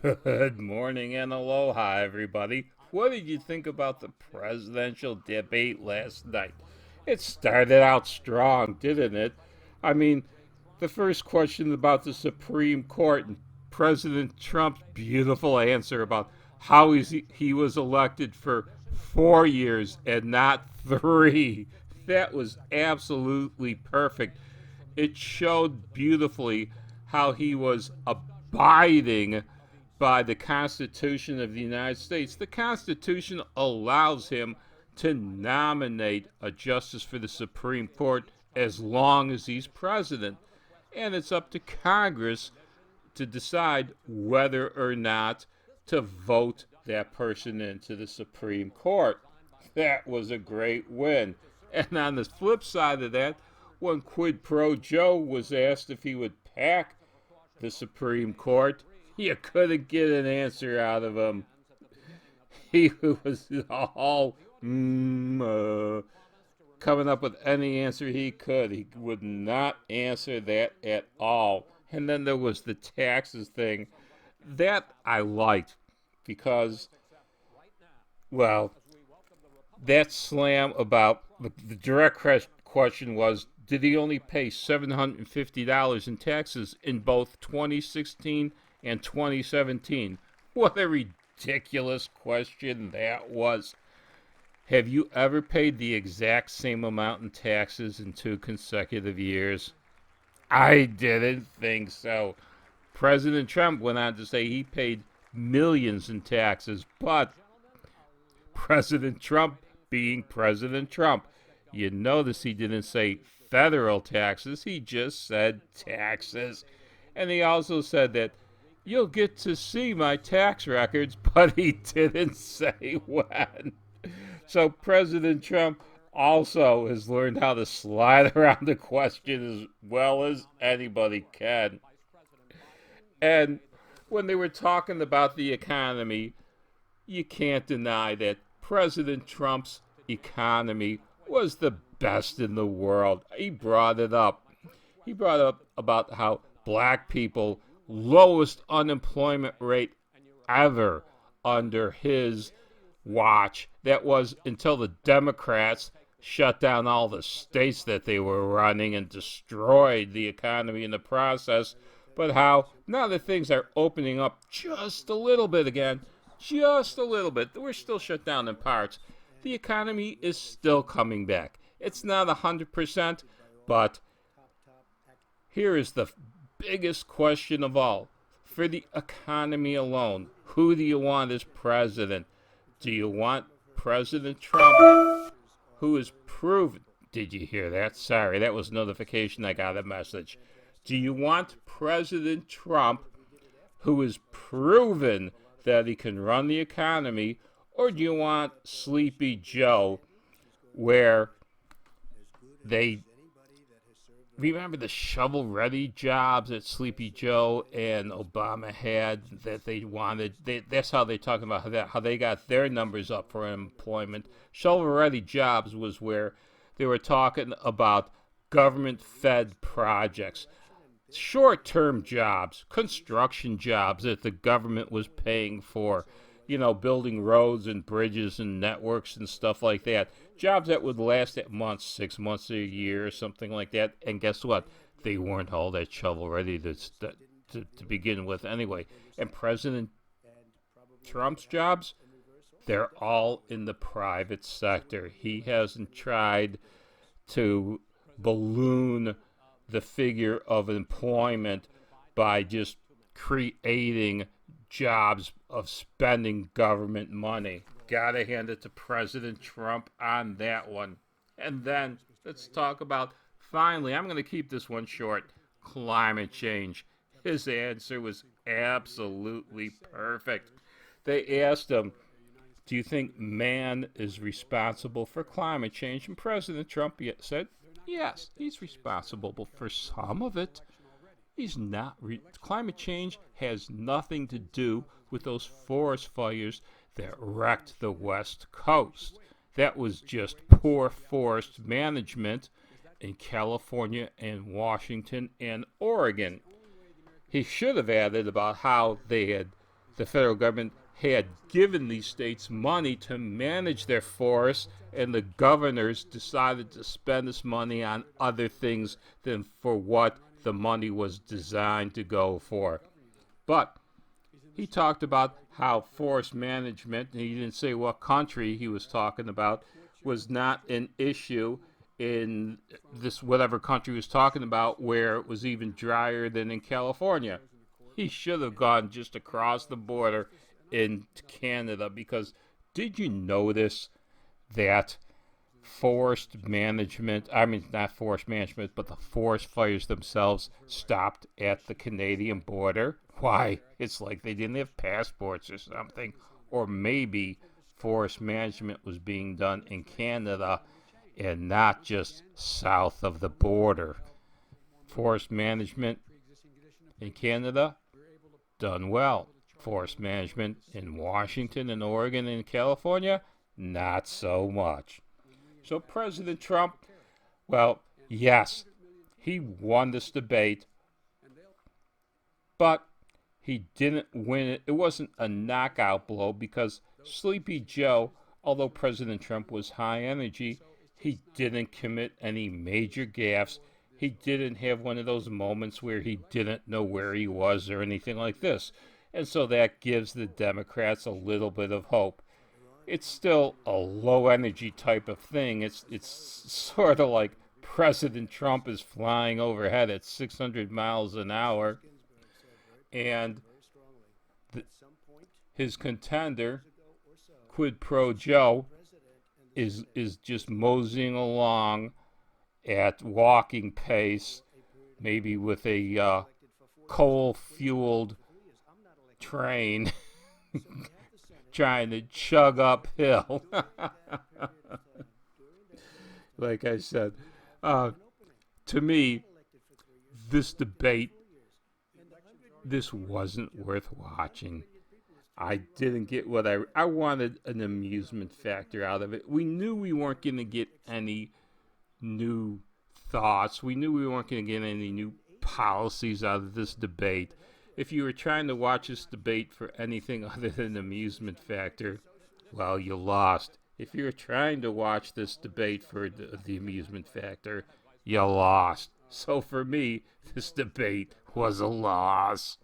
Good morning and aloha, everybody. What did you think about the presidential debate last night? It started out strong, didn't it? I mean, the first question about the Supreme Court and President Trump's beautiful answer about how he was elected for 4 years and not three. That was absolutely perfect. It showed beautifully how he was abiding by the Constitution of the United States. The Constitution allows him to nominate a justice for the Supreme Court as long as he's president. And it's up to Congress to decide whether or not to vote that person into the Supreme Court. That was a great win. And on the flip side of that, when Quid Pro Joe was asked if he would pack the Supreme Court, you couldn't get an answer out of him. He was all coming up with any answer he could. He would not answer that at all. And then there was the taxes thing. That I liked because, well, that slam about the direct question was, did he only pay $750 in taxes in both 2016 and 2017? What a ridiculous question that was. Have you ever paid the exact same amount in taxes in 2 consecutive years? I didn't think so. President Trump went on to say he paid millions in taxes, but President Trump being President Trump, you notice he didn't say federal taxes, he just said taxes. And he also said that you'll get to see my tax records, but he didn't say when. So President Trump also has learned how to slide around the question as well as anybody can. And when they were talking about the economy, you can't deny that President Trump's economy was the best in the world. He brought it up. He brought up about how black people, lowest unemployment rate ever under his watch. That was until the Democrats shut down all the states that they were running and destroyed the economy in the process. But how now that things are opening up just a little bit again, just a little bit, we're still shut down in parts. The economy is still coming back. It's not 100%, but here is the biggest question of all. For the economy alone, who do you want as president? Do you want President Trump, who is proven? Did you hear that? Sorry, that was notification. I got a message. Do you want President Trump, who is proven that he can run the economy, or do you want Sleepy Joe, where they remember the shovel-ready jobs that Sleepy Joe and Obama had that they wanted? That's how they talk about how they got their numbers up for employment. Shovel-ready jobs was where they were talking about government-fed projects, short-term jobs, construction jobs that the government was paying for, building roads and bridges and networks and stuff like that. Jobs that would last at months, 6 months, a year, or something like that. And guess what? They weren't all that shovel ready to begin with anyway. And President Trump's jobs, they're all in the private sector. He hasn't tried to balloon the figure of employment by just creating jobs of spending government money. Gotta hand it to President Trump on that one. And then let's talk about, finally, I'm going to keep this one short, climate change. His answer was absolutely perfect. They asked him, do you think man is responsible for climate change? And President Trump said, yes, he's responsible for some of it. He's not. Climate change has nothing to do with those forest fires that wrecked the West Coast. That was just poor forest management in California and Washington and Oregon. He should have added about how the federal government had given these states money to manage their forests, and the governors decided to spend this money on other things than for what the money was designed to go for. But he talked about how forest management, and he didn't say what country he was talking about, was not an issue in this whatever country he was talking about where it was even drier than in California. He should have gone just across the border into Canada, because did you notice that forest management, I mean, not forest management, but the forest fires themselves stopped at the Canadian border? Why? It's like they didn't have passports or something. Or maybe forest management was being done in Canada and not just south of the border. Forest management in Canada, done well. Forest management in Washington and Oregon and California, not so much. So President Trump, well, yes, he won this debate, but he didn't win it. It wasn't a knockout blow, because Sleepy Joe, although President Trump was high energy, he didn't commit any major gaffes. He didn't have one of those moments where he didn't know where he was or anything like this. And so that gives the Democrats a little bit of hope. It's still a low energy type of thing. It's sort of like President Trump is flying overhead at 600 miles an hour, and his contender, Quid Pro Joe, is just moseying along at walking pace, maybe with a coal-fueled train, trying to chug uphill. Like I said, to me, this debate, this wasn't worth watching. I didn't get what I wanted an amusement factor out of it. We knew we weren't going to get any new thoughts. We knew we weren't going to get any new policies out of this debate. If you were trying to watch this debate for anything other than amusement factor, well, you lost. If you were trying to watch this debate for the amusement factor, you lost. So for me, this debate was a loss.